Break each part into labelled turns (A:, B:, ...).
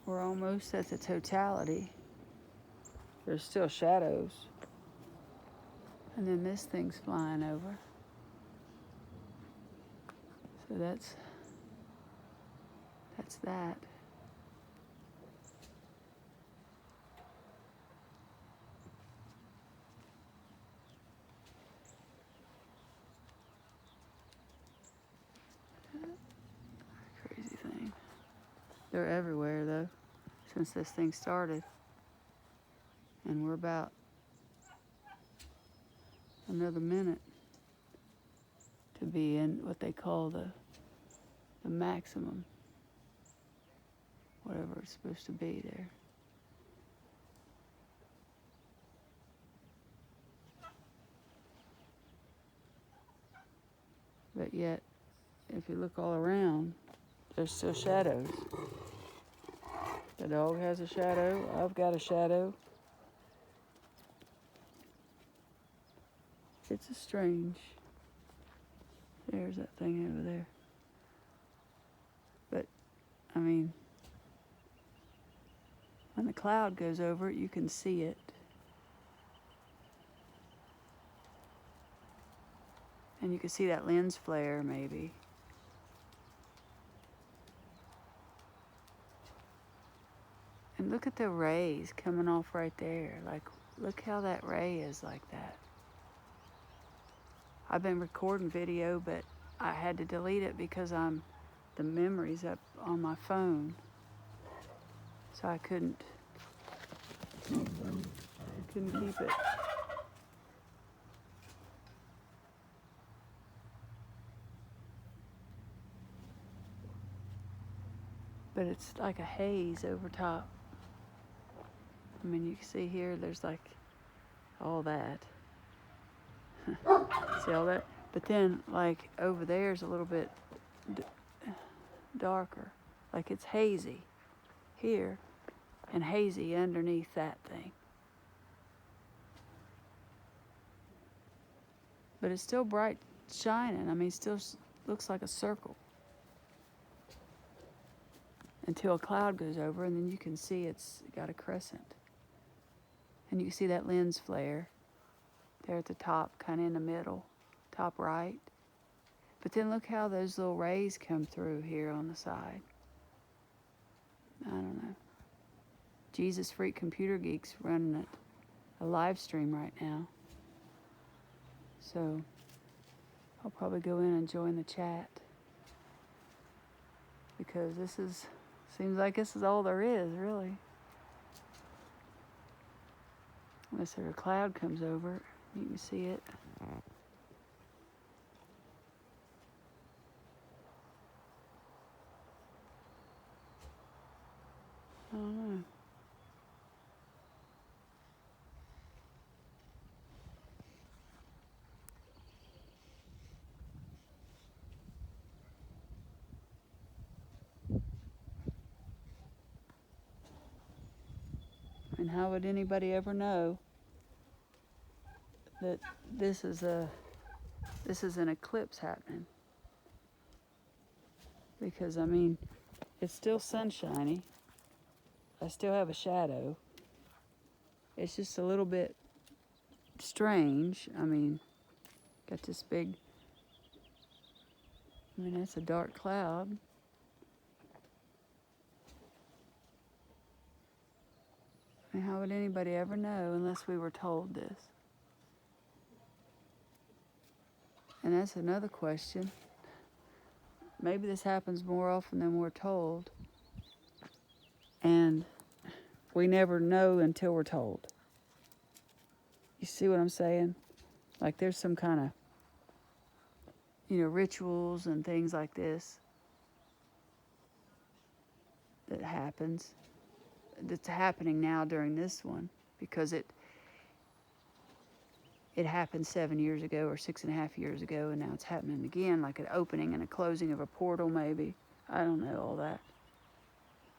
A: we're almost at the totality. There's still shadows. And then this thing's flying over. So that's that. Crazy thing. They're everywhere though, since this thing started. And we're about another minute to be in what they call the maximum, whatever it's supposed to be there. But yet, if you look all around, there's still shadows. The dog has a shadow. I've got a shadow. It's a strange. There's that thing over there. But, I mean, when the cloud goes over it, you can see it. And you can see that lens flare, maybe. And look at the rays coming off right there. Like, look how that ray is like that. I've been recording video, but I had to delete it because the memory's up on my phone. So I couldn't keep it. But it's like a haze over top. I mean, you can see here, there's like all that. See all that? But then, like, over there's a little bit darker. Like it's hazy here and hazy underneath that thing. But it's still bright shining. I mean, it still looks like a circle. Until a cloud goes over, and then you can see it's got a crescent. And you can see that lens flare there at the top, kind of in the middle, top right. But then look how those little rays come through here on the side. I don't know. Jesus Freak Computer Geeks running a live stream right now. So I'll probably go in and join the chat. Because seems like this is all there is, really. Unless there a cloud comes over, you can see it. I don't know. And how would anybody ever know that this is an eclipse happening? Because I mean, it's still sunshiny. I still have a shadow. It's just a little bit strange. I mean, got this big, I mean, that's a dark cloud. I mean, how would anybody ever know unless we were told this? And that's another question. Maybe this happens more often than we're told. And we never know until we're told. You see what I'm saying? Like there's some kind of, rituals and things like this that happens. That's happening now during this one because it happened 7 years ago or 6.5 years ago, and now it's happening again, like an opening and a closing of a portal, maybe. I don't know all that.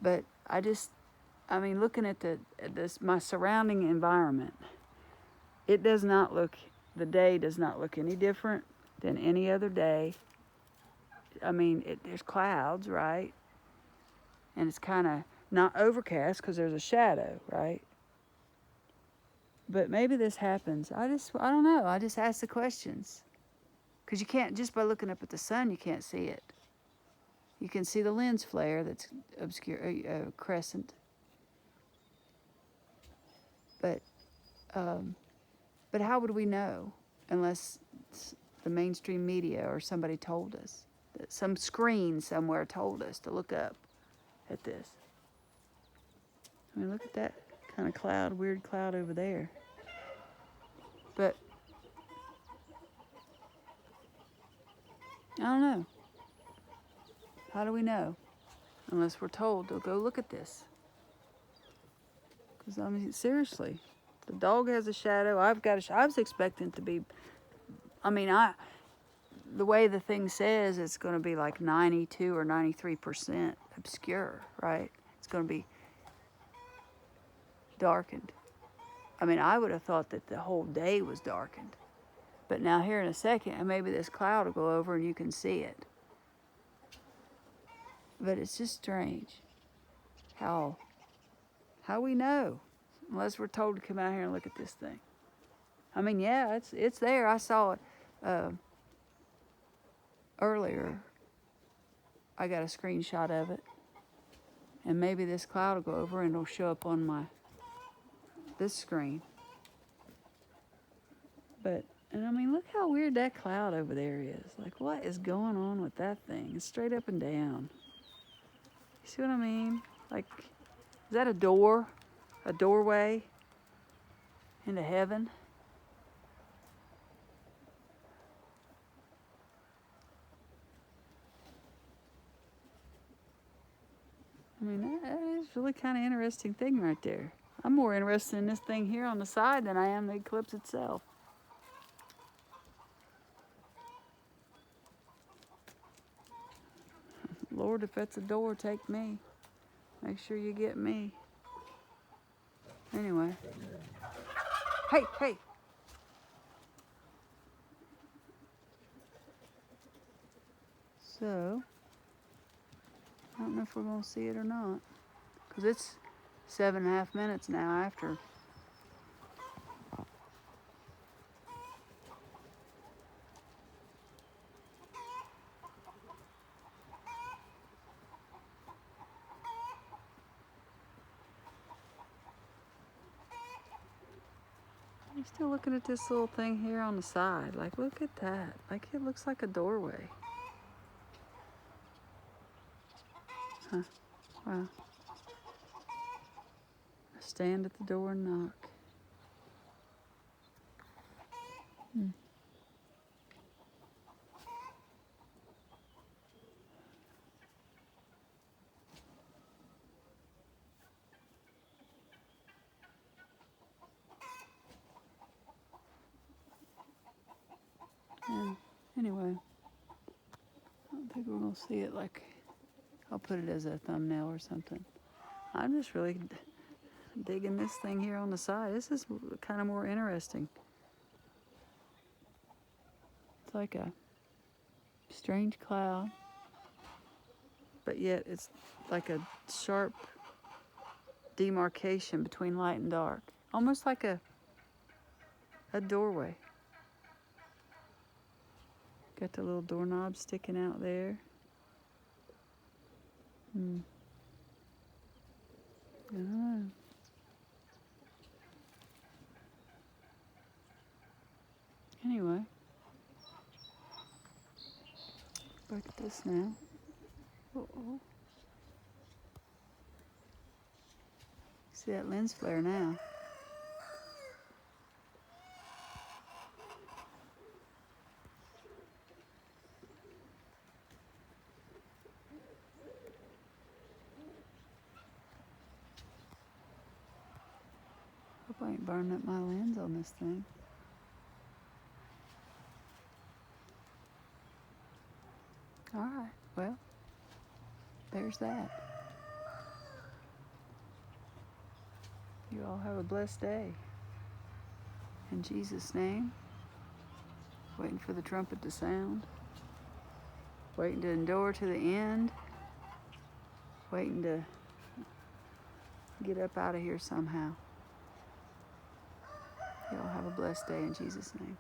A: But looking at my surrounding environment, the day does not look any different than any other day. I mean, there's clouds, right? And it's kind of Not overcast because there's a shadow, right? But maybe this happens. I don't know. I just ask the questions. Because you can't, just by looking up at the sun, you can't see it. You can see the lens flare that's obscure, crescent. But how would we know unless the mainstream media or somebody told us? That some screen somewhere told us to look up at this. I mean, look at that kind of cloud, weird cloud over there. But I don't know. How do we know? Unless we're told to go look at this. Because, I mean, seriously, the dog has a shadow. I was expecting it to be, I mean, the way the thing says, it's going to be like 92 or 93% obscure, right? It's going to be darkened. I mean, I would have thought that the whole day was darkened. But now here in a second, maybe this cloud will go over and you can see it. But it's just strange how we know unless we're told to come out here and look at this thing. I mean, yeah, it's there. I saw it earlier. I got a screenshot of it. And maybe this cloud will go over and it'll show up on this screen. But, and I mean, look how weird that cloud over there is. Like, what is going on with that thing? It's straight up and down. You see what I mean? Like, is that a door? A doorway into heaven? I mean, that is really kind of interesting thing right there. I'm more interested in this thing here on the side than I am the eclipse itself. Lord, if that's a door, take me. Make sure you get me. Anyway. Hey! So, I don't know if we're going to see it or not. Because it's 7.5 minutes now after. I'm still looking at this little thing here on the side. Like, look at that. Like, it looks like a doorway. Huh. Wow. I stand at the door and knock. Yeah. Anyway, I don't think we're going to see it. Like, I'll put it as a thumbnail or something. I'm just really digging this thing here on the side. This is kind of more interesting. It's like a strange cloud, but yet it's like a sharp demarcation between light and dark. Almost like a doorway. Got the little doorknob sticking out there. I don't know. Anyway, back at this now. Uh-oh. See that lens flare now. Hope I ain't burning up my lens on this thing. Alright, well, there's that. You all have a blessed day. In Jesus' name, waiting for the trumpet to sound, waiting to endure to the end, waiting to get up out of here somehow. Y'all have a blessed day in Jesus' name.